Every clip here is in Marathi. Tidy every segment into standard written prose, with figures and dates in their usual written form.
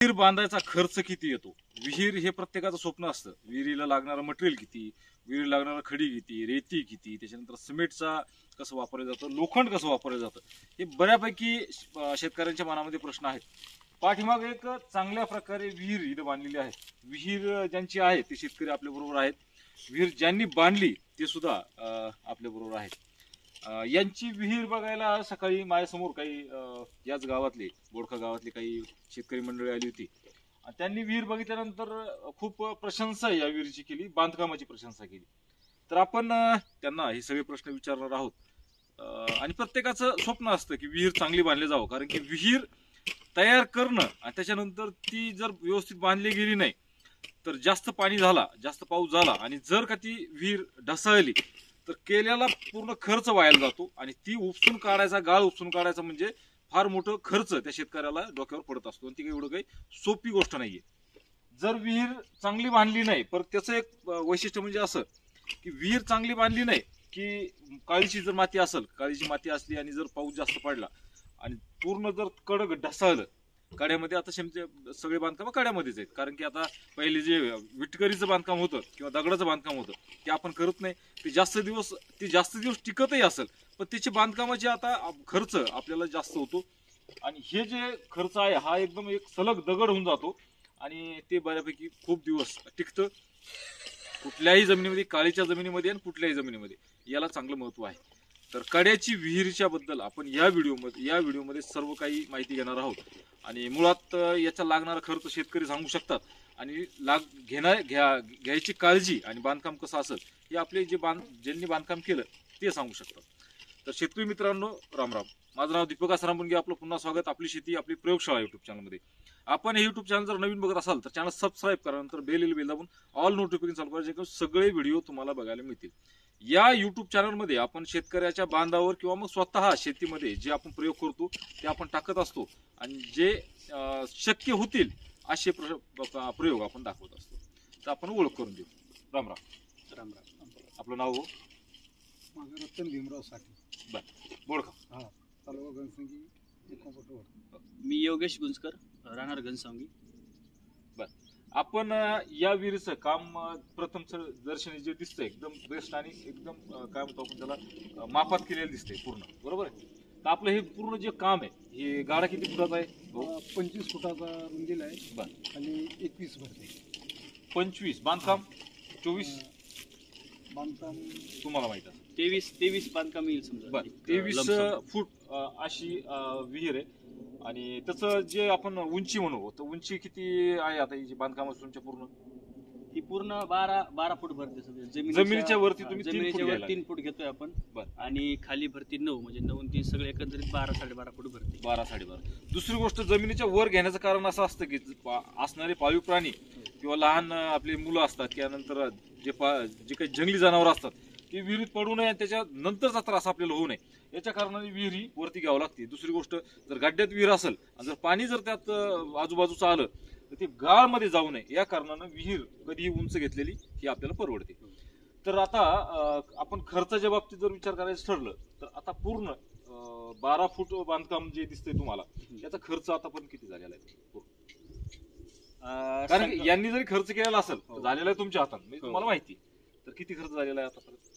विहीर बांधायचा खर्च किती येतो? विहीर हे प्रत्येकाचं स्वप्न असतं. विहिरीला लागणारं मटेरियल किती, विहिरीला लागणारं खडी किती, रेती किती, त्याच्यानंतर सिमेंटचा कसं वापरलं जातं, लोखंड कसं वापरलं जातं, हे बऱ्यापैकी शेतकऱ्यांच्या मनामध्ये प्रश्न आहेत. पाठीमागे एक चांगल्या प्रकारे विहीर इथं बांधलेली आहे. विहीर ज्यांची आहे ते शेतकरी आपल्या बरोबर आहेत. विहीर ज्यांनी बांधली ते सुद्धा आपल्या बरोबर आहेत. यांची विहीर बघायला सकाळी माझ्यासमोर काही याच गावातले बोडखा गावातले काही शेतकरी मंडळी आली होती. त्यांनी विहीर बघितल्यानंतर खूप प्रशंसा या विहिरीची केली, बांधकामाची प्रशंसा केली. तर आपण त्यांना हे सगळे प्रश्न विचारणार आहोत. आणि प्रत्येकाचं स्वप्न असतं की विहीर चांगली बांधली जावं, कारण की विहीर तयार करणं आणि त्याच्यानंतर ती जर व्यवस्थित बांधली गेली नाही तर जास्त पाणी झाला, जास्त पाऊस झाला आणि जर का ती विहीर ढासळली तर केलेला पूर्ण खर्च वाया जातो. आणि ती उपसून काढायचा, गाळ उपसून काढायचा म्हणजे फार मोठं खर्च त्या शेतकऱ्याला डोक्यावर पडत असतो. आणि ती एवढं काही सोपी गोष्ट नाहीये. जर विहीर चांगली बांधली नाही, पण त्याचं एक वैशिष्ट्य म्हणजे असं की विहीर चांगली बांधली नाही की काळीची जर माती असेल, काळीची माती असली आणि जर पाऊस जास्त पडला आणि पूर्ण जर कडक ढासळलं, कड्यामध्ये आता सगळे बांधकाम कड्यामध्येच आहेत. कारण की आता पहिले जे विटकरीचं बांधकाम होतं किंवा दगडाचं बांधकाम होतं ते आपण करत नाही. ते जास्त दिवस टिकतही असेल, पण त्याचे बांधकामाचे आता खर्च आपल्याला जास्त होतो. आणि हे जे खर्च आहे हा एकदम एक सलग दगड होऊन जातो आणि ते बऱ्यापैकी खूप दिवस टिकतं. कुठल्याही जमिनीमध्ये, काळीच्या जमिनीमध्ये आणि कुठल्याही जमिनीमध्ये याला चांगलं महत्व आहे. तर कड्याची विहिरीच्या बद्दल आपण या व्हिडिओमध्ये सर्व काही माहिती घेणार आहोत. आणि मुळात याचा लागणारा खर्च शेतकरी सांगू शकतात आणि घ्यायची काळजी आणि बांधकाम कसं असेल हे आपले ज्यांनी बांधकाम केलं ते सांगू शकतात. तर शेतकरी मित्रांनो, राम राम. माझं नाव दीपक आसाराम बुनगे. आपलं पुन्हा स्वागत आपली शेती आपली प्रयोगशाळा युट्यूब चॅनलमध्ये. आपण हे युट्यूब चॅनल जर नवीन बघत असाल तर चॅनल सबस्क्राईब करा, नंतर बेल दाबून ऑल नोटिफिकेशन चालू करा, जेणेकरून सगळे व्हिडिओ तुम्हाला बघायला मिळतील. या युट्यूब चॅनलमध्ये आपण शेतकऱ्याच्या बांधावर किंवा मग स्वतः शेतीमध्ये जे आपण प्रयोग करतो ते आपण टाकत असतो आणि जे शक्य होतील असे प्रयोग आपण दाखवत असतो. तर आपण ओळख करून देऊ. राम राम. राम राम. आपलं नाव? माझं रतन भीमराव साठी. बरं, बोडखा. हा, तालुका घनसावंगी. मी योगेश गुंजकर, राहणार घनसावंगी. बर, आपण या विहिरीचं काम प्रथम दर्शनी जे दिसतंय एकदम बेस्ट आणि एकदम काय म्हणतो आपण त्याला मापात केलेलं दिसतंय पूर्ण, बरोबर आहे? तर आपलं हे पूर्ण जे काम आहे हे गाडा किती फुटाचा आहे? 25 फुटाचा रुंदीला आहे. बर. आणि 21 भरते. 25 बांधकाम, 24 बांधकाम तुम्हाला माहित आहे. 23 बांधकाम येईल समजा. बर, 23 फूट अशी विहीर आहे. आणि त्याचं जे आपण उंची म्हणू तर उंची किती आहे आता ही जी बांधकामाची तुमच्या पूर्ण? ही पूर्ण 12 फूट भरते समजा. जमिनीच्या वरती तुम्ही 3 फूट घेतोय आपण. बर. आणि खाली भरती 9, म्हणजे 9 आणि 3 सगळे एकत्रित 12-12.5 फूट भरते. 12-12.5. दुसरी गोष्ट, जमिनीच्या वर घेण्याचं कारण असं असतं की असणारे पाळीव प्राणी किंवा लहान आपली मुलं असतात किंवा नंतर जे काही जंगली जनावर असतात ती विहिरीत पडू नये, त्याच्या नंतरचा त्रास आपल्याला होऊ नये याच्या कारणाने विहिरी वरती घ्यावं लागते. दुसरी गोष्ट, जर गड्ड्यात विहीर असेल आणि जर पाणी जर त्यात आजूबाजूचं आलं तर ते गाळमध्ये जाऊ नये या कारणानं विहीर कधीही उंच घेतलेली ही आपल्याला परवडते. तर आता आपण खर्चाच्या बाबतीत जर विचार करायचं ठरलं तर आता पूर्ण 12 फूट बांधकाम जे दिसतंय तुम्हाला याचा खर्च आतापर्यंत किती झालेला आहे? कारण यांनी जरी खर्च केलेला असेल झालेला आहे तुमच्या हातात, म्हणजे तुम्हाला माहिती, तर किती खर्च झालेला आहे आतापर्यंत?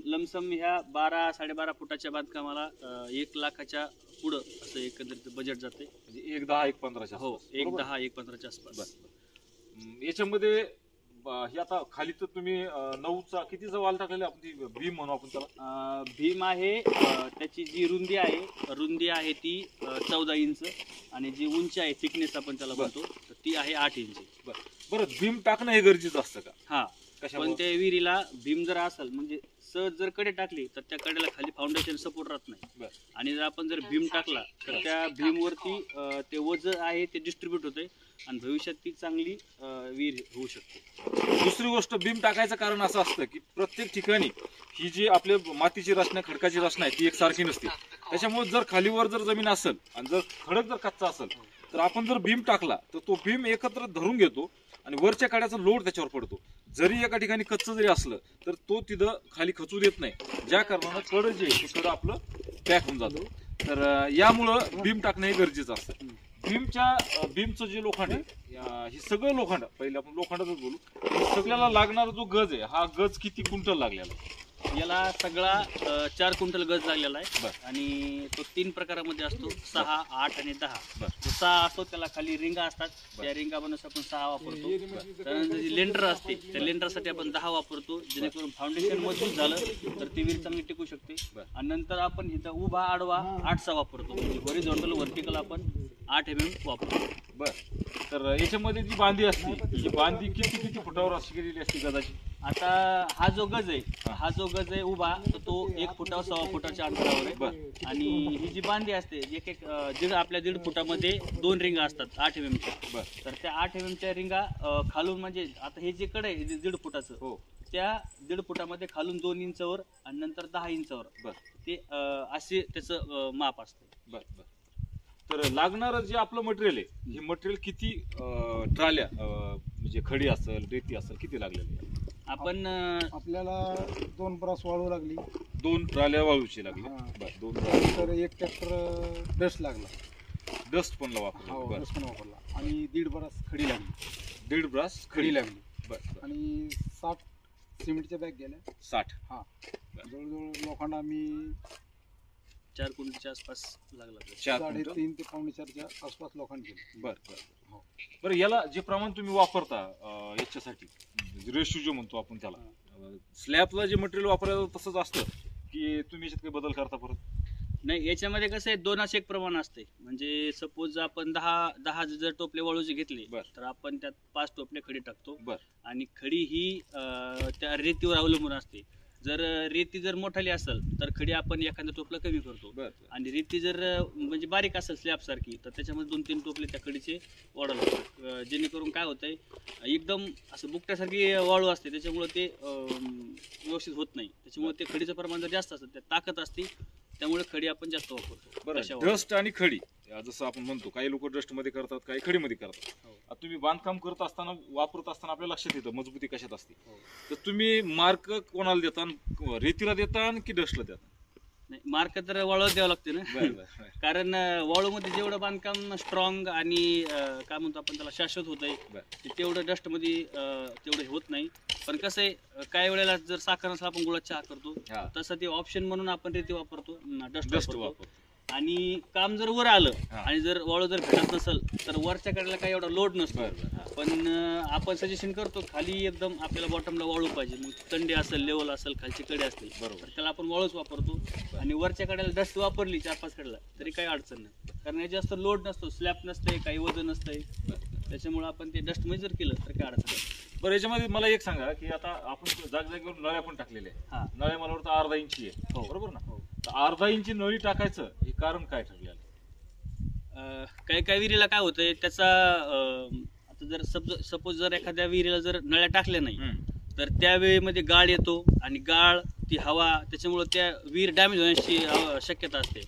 लमसम ह्या 12-12.5 फुटाच्या बांधकामाला 1 लाखाच्या पुढं असं एकंदरीत बजेट जाते. म्हणजे 1,10-1,15च्या. हो, 1,10-1,15च्या आसपास. याच्यामध्ये हे आता खाली तर तुम्ही 9चा कितीचा वाल टाकलेला आपण भीम म्हणू आपण त्याला? भीम आहे. त्याची जी रुंदी आहे ती 14 इंच आणि जी उंची आहे, थिकनेस आपण त्याला म्हणतो, तर ती आहे 8 इंच. बरं, भीम टाकणं हे गरजेचं असतं का? हा, पण त्या विहिरीला भीम जर असेल म्हणजे सहज जर कडे टाकली तर त्या कडेला खाली फाउंडेशन सपोर्ट राहत नाही. आणि जर आपण जर भीम टाकला तर त्या भीम वरती ते वजन आहे ते डिस्ट्रीब्यूट होते आणि भविष्यात ती चांगली विहीर होऊ शकते. दुसरी गोष्ट, भीम टाकायचं कारण असं असतं की प्रत्येक ठिकाणी ही जी आपल्या मातीची रचना, खडकाची रचना आहे ती एकसारखी नसते. त्याच्यामुळे जर खालीवर जर जमीन असेल आणि जर खडक जर कच्चा असेल तर आपण जर भीम टाकला तर तो भीम एकत्र धरून घेतो आणि वरच्या कड्याचा लोड त्याच्यावर पडतो. जरी एका ठिकाणी कच्चं जरी असलं तर तो तिथं खाली खचू देत नाही, ज्या कारणानं कड जे कडं आपलं पॅक होऊन जातं. तर यामुळं भीम टाकणं हे गरजेचं असतं. भीमचं जे लोखंड आहे हे सगळं लोखंड, पहिले आपण लोखंडातच बोलू, सगळ्याला लागणारा जो गज आहे हा गज किती क्विंटल लागलेला? याला सगळा 4 क्विंटल गज लागलेला आहे बरं. आणि तो 3 प्रकारामध्ये असतो, 6, 8 आणि 10. बरं. जो 6 असतो त्याला खाली रिंगा असतात, त्या रिंगा बनवून आपण 6 वापरतो. त्यानंतर जी लेंडर असते त्या लेंडरसाठी आपण 10 वापरतो, जेणेकरून फाउंडेशन मजबूत झालं तर ती विहीर चांगली टिकू शकते. आणि नंतर आपण इथं उभा आडवा 8चा वापरतो, म्हणजे हॉरिझॉन्टल व्हर्टिकल आपण 8 mm वापरतो. बर, तर याच्यामध्ये जी बांधी असते ही बांधी किती फुटावर अशी केलेली असते गजाची? आता हा जो गज आहे उभा, तर तो 1 फुटावर 1.25 फुटाच्या अंतरावर आहे. आणि ही जी बांधी असते आपल्या 1.5 फुटामध्ये 2 रिंगा असतात 8 mm च्या. तर त्या 8 mm च्या रिंगा खालून, म्हणजे आता हे जे कडे आहे 1.5 फुटाचं, त्या 1.5 फुटामध्ये खालून 2 इंचावर आणि नंतर 10 इंचावर ते असे त्याचं माप असतं. बर. तर लागणारं जे आपलं मटेरियल आहे हे मटेरियल किती ट्राल्या, म्हणजे खडी असेल रेती असेल, किती लागलेली? आपण आपल्याला 2 ब्रास वाळू लागली, 2 ट्राल्या वाळूची लागली. बर, 2 तर 1 ट्रॅक्टर डस्ट लागला, डस्ट पण वापरला. डस्ट पण वापरला. आणि 1.5 ब्रास खडी लागली, 1.5 ब्रास खडी लागली. बर. आणि 60 सिमेंटच्या बॅग गेल्या. 60. हा, जवळजवळ लोखंड आम्ही 4 क्विंटलच्या आसपास लागला. 3.5 ते 4.5च्या आसपास लोखंड गेले. बरं, याला जे प्रमाण तुम्ही वापरता याच्यासाठी, रेशो जो म्हणतो आपण त्याला, स्लॅबला जे मटेरियल वापरायचं तसंच असतं की तुम्ही याच्यात काही बदल करता परत? नाही, याच्यामध्ये कसं आहे 2:1 प्रमाण असते. म्हणजे सपोज आपण 10 जर टोपले वाळूचे घेतले तर आपण त्यात 5 टोपले खडी टाकतो. आणि खडी ही त्या रेतीवर अवलंबून असते. जर रेती जर मोठाली असेल तर खडी आपण एखाद्या टोपला कमी करतो. आणि रेती जर म्हणजे बारीक असेल स्लॅब सारखी तर त्याच्यामध्ये 2-3 टोपले त्या खडीचे वाढवले लागतात. जेणेकरून काय होतंय, एकदम असं बुकट्यासारखी वाळू असते, त्याच्यामुळे ते व्यवस्थित होत नाही. त्याच्यामुळे ते खडीचं प्रमाण जर जास्त असतं, त्यात ताकद असते, त्यामुळे खडी आपण जास्त वापरतो. बरं, डस्ट आणि खडी जसं आपण म्हणतो, काही लोक डस्ट मध्ये करतात, काही खडीमध्ये करतात. आता तुम्ही बांधकाम करत असताना, वापरत असताना आपल्या लक्षात येतं मजबूती कशात असते. तर तुम्ही मार्क कोणाला देता, रेतीला देता की डस्टला देता? नाही, मार्क तर वाळूला द्यावं लागते ना. कारण वाळूमध्ये जेवढं बांधकाम स्ट्रॉंग आणि काय म्हणतो आपण त्याला शाश्वत होत आहे, तेवढं डस्ट मध्ये तेवढं होत नाही. पण कसं आहे, काही वेळेला जर साखर नसेल आपण गुळाची चहा करतो, तसं ते ऑप्शन म्हणून आपण रेती वापरतो, डस्ट वापरतो. आणि काम जर वर आलं आणि जर वाळू जर भेटत नसेल तर वरच्या कडेला काही एवढा लोड नसतो. पण आपण सजेशन करतो खाली एकदम आपल्याला बॉटमला वाळू पाहिजे, मग थंडी असेल, लेवल असेल, खालची कडे असतील, बरोबर, त्याला आपण वाळूच वापरतो. आणि वरच्या कडेला डस्ट वापरली 4-5 कडेला तरी काही अडचण नाही, कारण यात जास्त लोड नसतो, स्लॅब नसते, काही वजन नसतंय, त्याच्यामुळे आपण ते डस्ट मध्ये जर केलं तर काय अडचण नाही. बरं, याच्यामध्ये मला एक सांगा की आता आपण जागेवर नळ्या पण टाकलेल्या आहे, नळ्या मला वाटतं 1/2 इंची आहे, बरोबर ना? 1/2 इंची नळी टाकायचं हे कारण काय ठरलेलं? काही विहिरीला काय होतंय त्याचा, आता जर सपोज जर एखाद्या विहिरीला जर नळ्या टाकल्या नाही तर त्यावेळेमध्ये गाळ येतो आणि गाळ, ती हवा, त्याच्यामुळे त्या विहीर डॅमेज होण्याची शक्यता असते.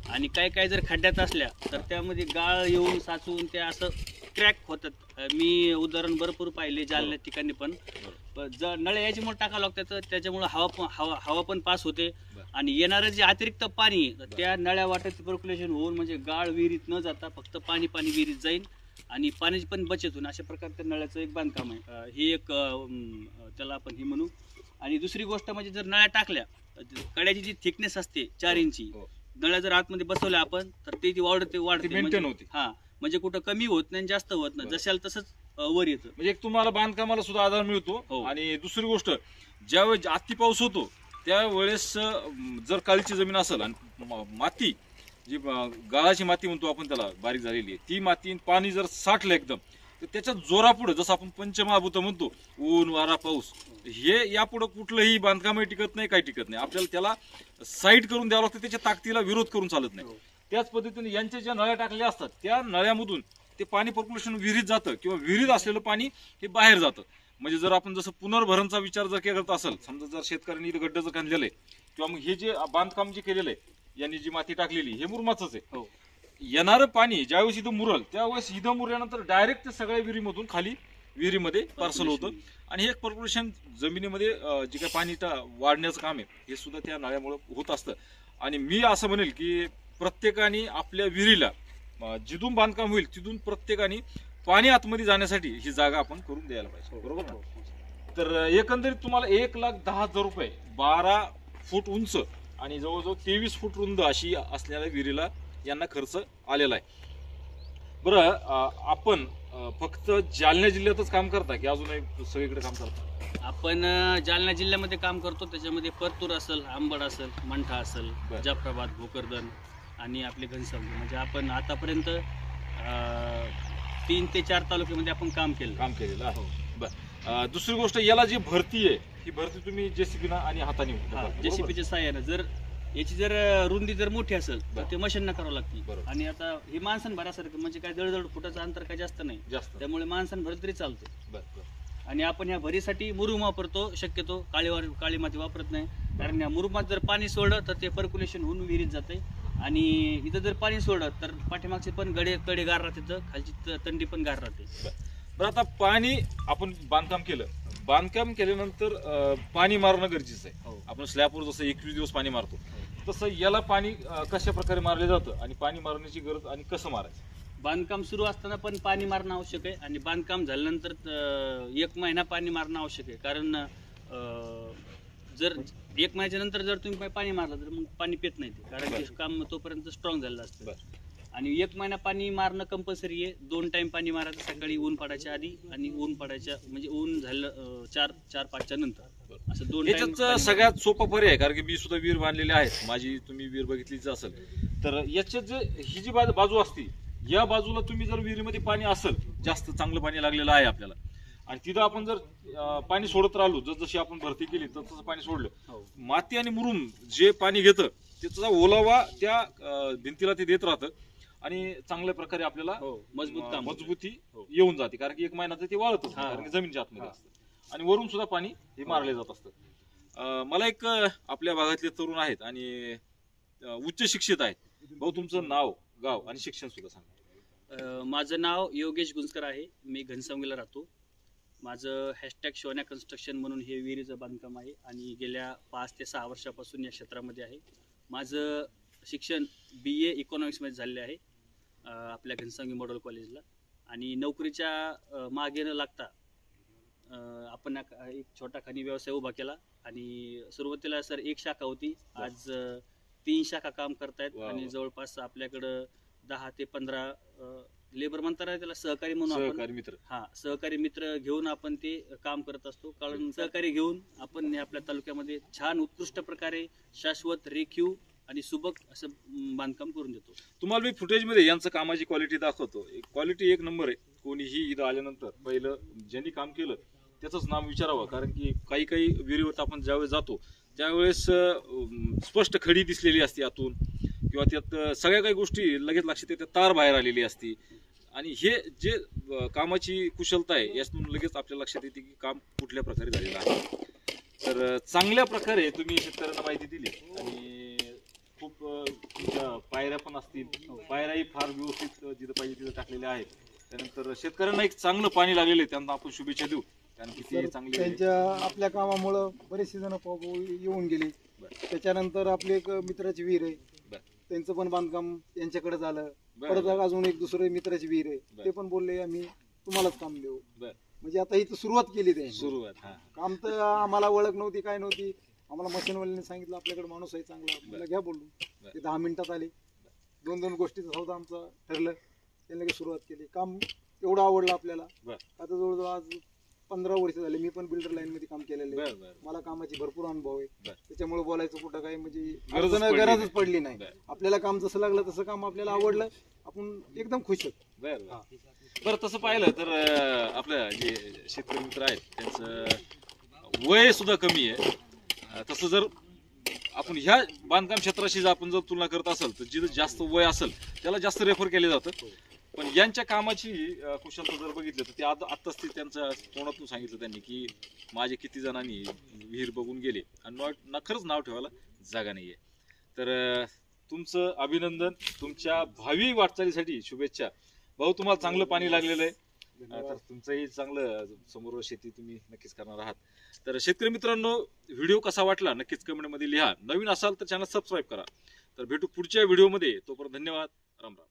आणि काही जर खड्ड्यात असल्या तर त्यामध्ये गाळ येऊन साचून त्या असं क्रॅक होतात. मी उदाहरण भरपूर पाहिले जालन्या ठिकाणी पण. नळ्या याच्यामुळे टाकावं लागतात, त्याच्यामुळे हवा पण पास होते आणि येणारं जे अतिरिक्त पाणी त्या नळ्या वाटत पर्क्युलेशन होऊन म्हणजे गाळ विहिरीत न जाता फक्त पाणी विहिरीत जाईल आणि पाण्याची पण बचत होईल. अशा प्रकारचं नळ्याचं एक बांधकाम आहे, हे एक त्याला आपण हे म्हणू. आणि दुसरी गोष्ट म्हणजे जर नळ्या टाकल्या, कड्याची जी थिकनेस असते 4 इंची, नळ्या जर आतमध्ये बसवल्या आपण तर ती वाढते मेंटेन होते. हा, म्हणजे कुठं कमी होत नाही जास्त होत नाही, जशाल तसंच वर येतं. म्हणजे तुम्हाला बांधकामाला सुद्धा आधार मिळतो. आणि दुसरी गोष्ट, ज्यावेळेस अति पाऊस होतो त्यावेळेस जर काळीची जमीन असेल आणि माती जी गाळाची माती म्हणतो आपण त्याला, बारीक झालेली आहे, ती माती पाणी जर साठलं एकदम तर त्याच्या जोरापुढे, जसं आपण पंचमहाभूत म्हणतो, ऊन वारा पाऊस, हे यापुढे कुठलंही बांधकामही टिकत नाही, काही टिकत नाही. आपल्याला त्याला साईड करून द्यावं लागतं, त्याच्या ताकदीला विरोध करून चालत नाही. त्याच पद्धतीने यांच्या ज्या नळ्या टाकलेल्या असतात त्या नळ्यामधून ते पाणी पर्क्युलेशन विहिरीत जातं किंवा विहिरीत असलेलं पाणी हे बाहेर जातं. म्हणजे जर आपण जसं पुनर्भरणचा विचार जर करत असेल, समजा जर शेतकऱ्यांनी इथं गड्डं जर खांदलेलं आहे किंवा मग हे जे बांधकाम जे केलेलं आहे, यांनी जी माती टाकलेली हे मुरमाचंच आहे, येणारं पाणी ज्यावेळेस इथं मुरल त्यावेळेस इथं मुरल्यानंतर डायरेक्ट ते सगळ्या विहिरीमधून खाली विहिरीमध्ये पार्सल होतं. आणि हे एक पर्क्युलेशन जमिनीमध्ये जे काही पाणी वाढण्याचं काम आहे हे सुद्धा त्या नळ्यामुळे होत असतं. आणि मी असं म्हणेल की प्रत्येकाने आपल्या विहिरीला जिथून बांधकाम होईल तिथून प्रत्येकाने पाणी आतमध्ये जाण्यासाठी ही जागा आपण करून द्यायला पाहिजे, बरोबर ना? तर एकंदरीत तुम्हाला 1,10,000 रुपये 12 फूट उंच आणि जवळजवळ 23 फूट रुंद अशी असलेल्या विहिरीला यांना खर्च आलेला आहे. बरं, आपण फक्त जालना जिल्ह्यातच काम करता की अजूनही सगळीकडे काम करता? आपण जालना जिल्ह्यामध्ये काम करतो. त्याच्यामध्ये परतूर असेल, अंबड असेल, मंठा असेल, बरं. जाफराबाद, भोकरदन आणि आपले घनसावंगी, म्हणजे आपण आतापर्यंत 3 ते 4 तालुक्यामध्ये आपण काम केलेलं आहे. बरं, दुसरी गोष्ट, याला जी भरती आहे ही भरती तुम्ही जेसीबी आणि हाताने करता, जेसीबीच्या साह्यानं. जर याची जर रुंदी जर मोठी असेल तर ते मशीनना करावं लागते. बरोबर. आणि आता हे माणसानं भरासारखं, म्हणजे काय जवळजवळ फुटाचं अंतर काय जास्त नाही, जास्त. त्यामुळे माणसानं भरत तरी चालते. बरं. आणि आपण ह्या भरीसाठी मुरुम वापरतो. शक्यतो काळी माती वापरत नाही, कारण या मुरुमात जर पाणी सोडलं तर ते पर्क्युलेशन होऊन विहिरीत जाते. आणि इथं जर पाणी सोडलं तर पाठीमागचे पण कडे गार राहते, खालची तंडी पण गार राहते. बरं, आता पाणी आपण बांधकाम केल्यानंतर पाणी मारणं गरजेचं आहे. हो. आपण स्लॅबवर जसं 21 दिवस पाणी मारतो तसं याला पाणी कशा प्रकारे मारले जातं आणि पाणी मारण्याची गरज आणि कसं मारायचं? बांधकाम सुरू असताना पण पाणी मारणं आवश्यक आहे, आणि बांधकाम झाल्यानंतर 1 महिना पाणी मारणं आवश्यक आहे. कारण जर 1 महिन्याच्या नंतर जर तुम्ही पाणी मारलं तर मग पाणी पित नाही ते, कारण ते काम तोपर्यंत स्ट्रॉंग झालेलं असतं. आणि 1 महिना पाणी मारणं कंपल्सरी आहे. 2 टाइम पाणी मारायचं, सकाळी ऊन पडायच्या आधी आणि ऊन पडायच्या, म्हणजे ऊन झालं 4-5च्या नंतर, असं 2 टाइम. याच्यात सगळ्यात सोपा पर्याय आहे, कारण की मी सुद्धा विहीर बांधलेले आहेत, माझी तुम्ही विहीर बघितलीच असेल. तर याच्यात जे ही जी बाजू असते, या बाजूला तुम्ही जर विहिरीमध्ये पाणी असेल, जास्त चांगलं पाणी लागलेलं आहे आपल्याला, आणि तिथं आपण जर पाणी सोडत राहिलो, जशी आपण भरती केली तसं पाणी सोडलं, माती आणि मुरुम जे पाणी घेतं त्याचा ओलावा त्या भिंतीला ते देत राहतं आणि चांगल्या प्रकारे आपल्याला मजबूती येऊन जाते. कारण की 1 महिना ते वाळतच, कारण की जमिनीच्या आतमध्ये असतं आणि वरून सुद्धा पाणी हे मारले जात असतं. मला एक आपल्या भागातले तरुण आहेत आणि उच्च शिक्षित आहेत. भाऊ, तुमचं नाव, गाव आणि शिक्षण सुद्धा सांगा. माझं नाव योगेश गुंजकर आहे. मी घनसावंगीला राहतो. माझं #शोन्या कन्स्ट्रक्शन म्हणून हे विहिरीचं बांधकाम आहे, आणि गेल्या 5 ते 6 वर्षापासून या क्षेत्रामध्ये आहे. माझं शिक्षण BA इकॉनॉमिक्समध्ये झालेलं आहे आपल्या घनसावंगी मॉडेल कॉलेजला. आणि नोकरीच्या मागे न लागता आपण एक छोटा खाणी व्यवसाय उभा केला. आणि सुरुवातीला सर 1 शाखा होती, आज 3 शाखा काम करतायत. आणि जवळपास आपल्याकडं 10 ते 15 लेबर म्हणतात त्याला, सहकारी म्हणून सहकारी मित्र घेऊन आपण ते काम करत असतो. कारण सहकारी घेऊन आपण आपल्या तालुक्यामध्ये छान उत्कृष्ट प्रकारे शाश्वत, रेखीव आणि सुबक असं बांधकाम करून देतो. तुम्हाला मी फुटेजमध्ये यांचं कामाची क्वालिटी दाखवतो. क्वालिटी 1 नंबर आहे. कोणीही इथं आल्यानंतर पहिलं ज्यांनी काम केलं त्याचंच नाव विचारावं, कारण की काही विहिरीवर आपण ज्यावेळेस जातो त्यावेळेस स्पष्ट खडी दिसलेली असते आतून, किंवा त्यात सगळ्या काही गोष्टी लगेच लक्षात येतात, तार बाहेर आलेली असती. आणि हे जे कामाची कुशलता आहे यातून लगेच आपल्या लक्षात येते की काम कुठल्या प्रकारे झालेलं आहे. तर चांगल्या प्रकारे तुम्ही शेतकऱ्यांना माहिती दिली, आणि खूप पायऱ्या पण असतील, पायऱ्याही फार व्यवस्थित जिथं पाहिजे तिथं टाकलेल्या आहेत. त्यानंतर शेतकऱ्यांना एक चांगलं पाणी लागलेलं आहे, त्यांना आपण शुभेच्छा देऊ. त्यांच्या आपल्या कामामुळं बरेचसे जण येऊन गेले. त्याच्यानंतर आपली एक मित्राची विहीर आहे, त्यांचं पण बांधकाम यांच्याकडे झालं. परत अजून एक दुसरे मित्राची विहीर आहे, ते पण बोलले आम्ही तुम्हालाच काम देऊ. म्हणजे आता इथं सुरुवात केली त्यांनी. काम तर आम्हाला ओळख नव्हती, काय नव्हती. आम्हाला मशीनवाल्यांनी सांगितलं आपल्याकडे माणूस आहे चांगला, मला घ्या बोलून. ते 10 मिनिटात आले. 2 गोष्टीचं सौदा आमचं ठरलं, त्यांनी सुरुवात केली. काम एवढं आवडलं आपल्याला. आता जवळजवळ आज 15 वर्ष झाले. मी पण बिल्डर लाईन मध्ये काम केलेलं आहे. मला कामाची भरपूर अनुभव आहे. त्याच्यामुळे बोलायचं कुठं काही म्हणजे गरजच पडली नाही. आपल्याला काम जसं लागलं तसं काम आपल्याला आवडलं, आपण एकदम खुश आहोत. बरं, तसं पाहिलं तर आपल्या जे शेतकरी मित्र आहेत त्यांचं वय सुद्धा कमी आहे. तसं जर आपण ह्या बांधकाम क्षेत्राशी जर आपण तुलना करत असेल तर जिथं जास्त वय असेल त्याला जास्त रेफर केले जातं. पण यांच्या कामाची कुशलता जर बघितलं तर ते आत्ताच ते त्यांच्या तोंडातून सांगितलं त्यांनी की माझे किती जणांनी विहीर बघून गेले आणि खरंच नाव ठेवायला जागा नाहीये. तर तुमचं अभिनंदन, तुमच्या भावी वाटचालीसाठी शुभेच्छा. भाऊ, तुम्हाला चांगलं पाणी लागलेलं आहे, तर तुमचंही चांगलं समोर शेती तुम्ही नक्कीच करणार आहात. तर शेतकरी मित्रांनो, व्हिडिओ कसा वाटला नक्कीच कमेंटमध्ये लिहा. नवीन असाल तर चॅनल सबस्क्राईब करा. तर भेटू पुढच्या व्हिडिओमध्ये. तोपर्यंत धन्यवाद. राम राम.